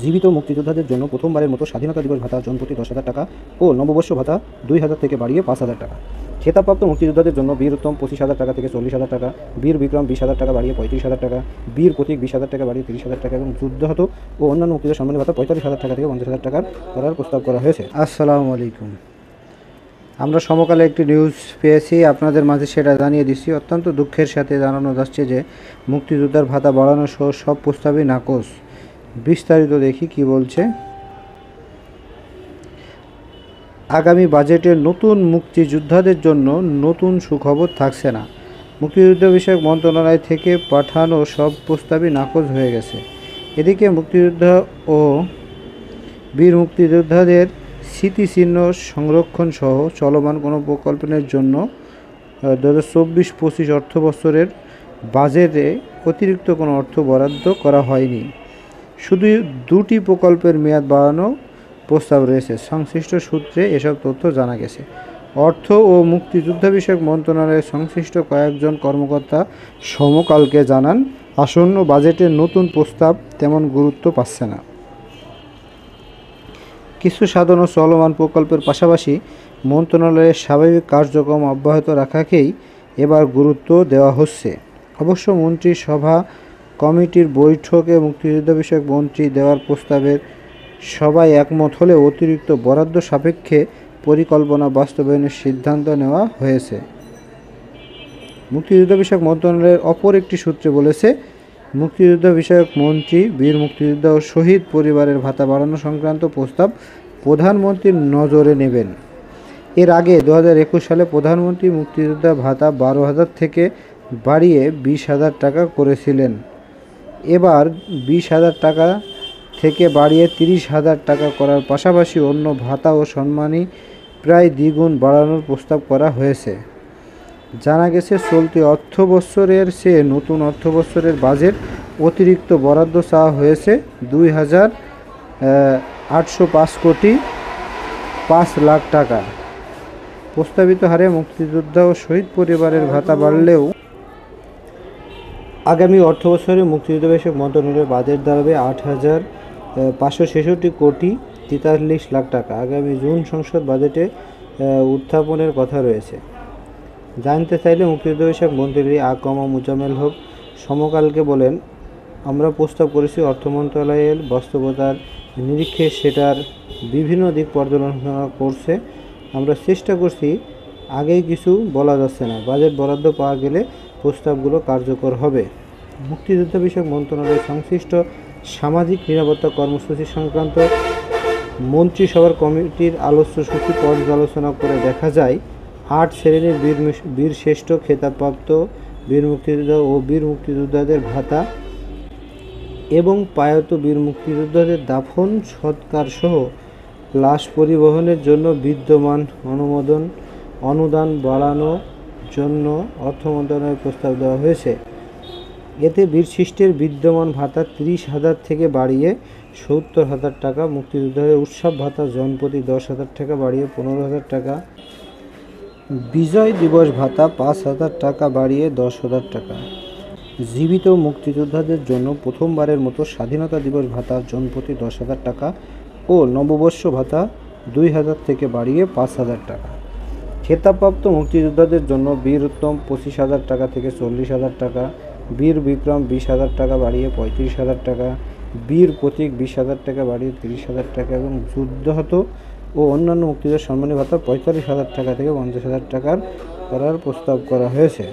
জীবিত মুক্তিযোদ্ধাদের জন্য প্রথমবারের মতো স্বাধীনতা দিবস ভাতা জনপ্রতি 10,000 টাকা ও নববর্ষ ভাতা 2,000 থেকে বাড়িয়ে 5,000 টাকা। খেতাবপ্রাপ্ত মুক্তিযোদ্ধাদের জন্য বীর উত্তম 25,000 টাকা থেকে 40,000 টাকা, বীর বিক্রম 20,000 টাকা বাড়িয়ে 35,000 টাকা, বীর প্রতীক 20,000 টাকা বাড়িয়ে 30,000 টাকা এবং যুদ্ধাহত ও অন্যান্য মুক্তিযোদ্ধা সম্মানী ভাতা 45,000 টাকা থেকে 50,000 টাকার করার প্রস্তাব করা হয়েছে। আসসালামু আলাইকুম। আমরা সমকালে একটি নিউজ পেয়েছি, আপনাদের মাঝে সেটা জানিয়ে দিচ্ছি। অত্যন্ত দুঃখের সাথে জানানো যাচ্ছে যে মুক্তিযোদ্ধার ভাতা বাড়ানো সহ সব প্রস্তাবই নাকচ। বিস্তারিত দেখি কি বলছে। আগামী বাজেটে নতুন মুক্তিযোদ্ধাদের জন্য নতুন সুখবর থাকছে না। মুক্তিযুদ্ধ বিষয়ক মন্ত্রণালয় থেকে পাঠানো সব প্রস্তাবই নাকচ হয়ে গেছে। এদিকে মুক্তিযোদ্ধা ও বীর মুক্তিযোদ্ধাদের স্মৃতিচিহ্ন সংরক্ষণ সহ চলমান কোনো প্রকল্পের জন্য 2024-25 অর্থ বছরের বাজেটে অতিরিক্ত কোনো অর্থ বরাদ্দ করা হয়নি। শুধু দুটি প্রকল্পের মেয়াদ বাড়ানো প্রস্তাব রয়েছে। সংশ্লিষ্ট সূত্রে এসব তথ্য জানা গেছে। অর্থ ও মুক্তিযুদ্ধ বিষয়ক মন্ত্রণালয়ের সংশ্লিষ্ট কয়েকজন কর্মকর্তা সমকালকে জানান, আসন্ন বাজেটের নতুন প্রস্তাব তেমন গুরুত্ব পাচ্ছে না। কিছু সাধন ও চলমান প্রকল্পের পাশাপাশি মন্ত্রণালয়ের স্বাভাবিক কার্যক্রম অব্যাহত রাখাকেই এবার গুরুত্ব দেওয়া হচ্ছে। অবশ্য মন্ত্রিসভা কমিটির বৈঠকে মুক্তিযুদ্ধ বিষয়ক মন্ত্রী দেওয়ার প্রস্তাবের সবাই একমত হলেও অতিরিক্ত বরাদ্দ সাপেক্ষে পরিকল্পনা বাস্তবায়নের সিদ্ধান্ত নেওয়া হয়েছে। মুক্তিযুদ্ধ বিষয়ক মন্ত্রণালয়ের অপর একটি সূত্রে বলেছে, মুক্তিযুদ্ধ বিষয়ক মন্ত্রী বীর মুক্তিযোদ্ধা ও শহীদ পরিবারের ভাতা বাড়ানো সংক্রান্ত প্রস্তাব প্রধানমন্ত্রীর নজরে নেবেন। এর আগে 2021 সালে প্রধানমন্ত্রী মুক্তিযোদ্ধা ভাতা 12,000 থেকে বাড়িয়ে 20,000 টাকা করেছিলেন। এবার 20,000 টাকা থেকে বাড়িয়ে 30,000 টাকা করার পাশাপাশি অন্য ভাতা ও সম্মানী প্রায় দ্বিগুণ বাড়ানোর প্রস্তাব করা হয়েছে। জানা গেছে, চলতি অর্থবছরের চেয়ে নতুন অর্থবছরের বাজেট অতিরিক্ত বরাদ্দ চাওয়া হয়েছে 2,805 কোটি 5 লাখ টাকা। প্রস্তাবিত হারে মুক্তিযোদ্ধা ও শহীদ পরিবারের ভাতা বাড়লেও আগামী অর্থবছরে মুক্তিযুদ্ধ বিষয়ক মন্ত্রণালয়ের বাজেট দাঁড়াবে 8,566 কোটি 43 লাখ টাকা। আগামী জুন সংসদ বাজেটে উত্থাপনের কথা রয়েছে। জানতে চাইলে মুক্তিযুদ্ধ বিষয়ক মন্ত্রী মোজাম্মেল হক সমকালকে বলেন, আমরা প্রস্তাব করেছি অর্থ মন্ত্রণালয়ের বাস্তবতার নিরীক্ষে সেটার বিভিন্ন দিক পর্যালোচনা করছে। আমরা চেষ্টা করছি, আগেই কিছু বলা যাচ্ছে না। বাজেট বরাদ্দ পাওয়া গেলে প্রস্তাবগুলো কার্যকর হবে। মুক্তিযুদ্ধ বিষয়ক মন্ত্রণালয়ের সংশ্লিষ্ট সামাজিক নিরাপত্তা কর্মসূচি সংক্রান্ত মন্ত্রিসভার কমিটির আলোচ্য সূচি পর্যালোচনা করে দেখা যায়, 8 শ্রেণীর বীর শ্রেষ্ঠ খেতাবপ্রাপ্ত বীর মুক্তিযোদ্ধা ও বীর মুক্তিযোদ্ধাদের ভাতা এবং প্রয়াত বীর মুক্তিযোদ্ধাদের দাফন সৎকার সহ লাশ পরিবহনের জন্য বিদ্যমান অনুদান বাড়ানোর জন্য অর্থ মন্ত্রণালয়ের প্রস্তাব দেওয়া হয়েছে। এতে বীরশ্রেষ্ঠের বিদ্যমান ভাতা 30,000 থেকে বাড়িয়ে 70,000 টাকা, মুক্তিযোদ্ধাদের উৎসব ভাতা জনপ্রতি 10,000 টাকা বাড়িয়ে 15,000 টাকা, বিজয় দিবস ভাতা 5,000 টাকা বাড়িয়ে 10,000 টাকা। জীবিত মুক্তিযোদ্ধাদের জন্য প্রথমবারের মতো স্বাধীনতা দিবস ভাতা জনপ্রতি 10,000 টাকা ও নববর্ষ ভাতা 2,000 থেকে বাড়িয়ে 5,000 টাকা। খেতাবপ্রাপ্ত মুক্তিযোদ্ধাদের জন্য বীর উত্তম 25,000 টাকা থেকে 40,000 টাকা, বীর বিক্রম 20,000 টাকা বাড়িয়ে 35,000 টাকা, বীর প্রতীক 20,000 টাকা বাড়িয়ে 30,000 টাকা এবং যুদ্ধাহত ও অন্যান্য মুক্তিযোদ্ধা সম্মানী ভাতা 45,000 টাকা থেকে 50,000 টাকার করার প্রস্তাব করা হয়েছে।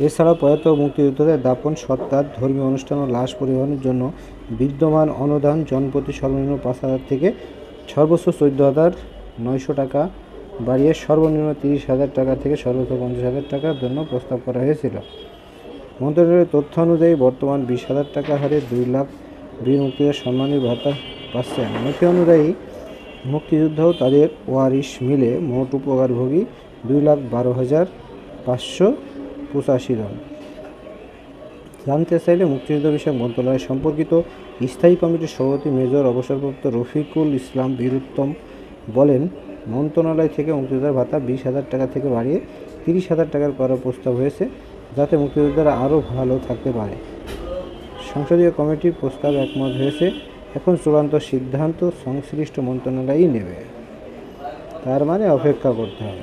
এছাড়া প্রয়াত মুক্তিযোদ্ধাদের দাফন সৎকার, ধর্মীয় অনুষ্ঠান ও লাশ পরিবহনের জন্য বিদ্যমান অনুদান জনপ্রতি সর্বনিম্ন 5,000 থেকে সর্বোচ্চ 14,900 টাকা বাড়িয়ে সর্বনিম্ন 30,000 টাকা থেকে সর্বোচ্চ 50,000 টাকার জন্য প্রস্তাব করা হয়েছিল। মন্ত্রণালয়ের তথ্য অনুযায়ী বর্তমান 20,000 টাকা হারে 2 লাখ বীর মুক্তিযোদ্ধা সম্মানী ভাতা পাচ্ছেন। নথি অনুযায়ী মুক্তিযুদ্ধ ও তাদের ওয়ারিশ মিলে মোট উপকারভোগী 2,12,585 জন। জানতে চাইলে মুক্তিযুদ্ধ বিষয়ক মন্ত্রণালয় সম্পর্কিত স্থায়ী কমিটির সভাপতি মেজর অবসরপ্রাপ্ত রফিকুল ইসলাম বীরুত্তম বলেন, মন্ত্রণালয় থেকে মুক্তিযোদ্ধার ভাতা 20,000 টাকা থেকে বাড়িয়ে 30,000 টাকার করার প্রস্তাব হয়েছে, যাতে মুক্তিযোদ্ধারা আরও ভালো থাকতে পারে। সংসদীয় কমিটির প্রস্তাব একমত হয়েছে, এখন চূড়ান্ত সিদ্ধান্ত সংশ্লিষ্ট মন্ত্রণালয়ই নেবে। তার মানে অপেক্ষা করতে হবে।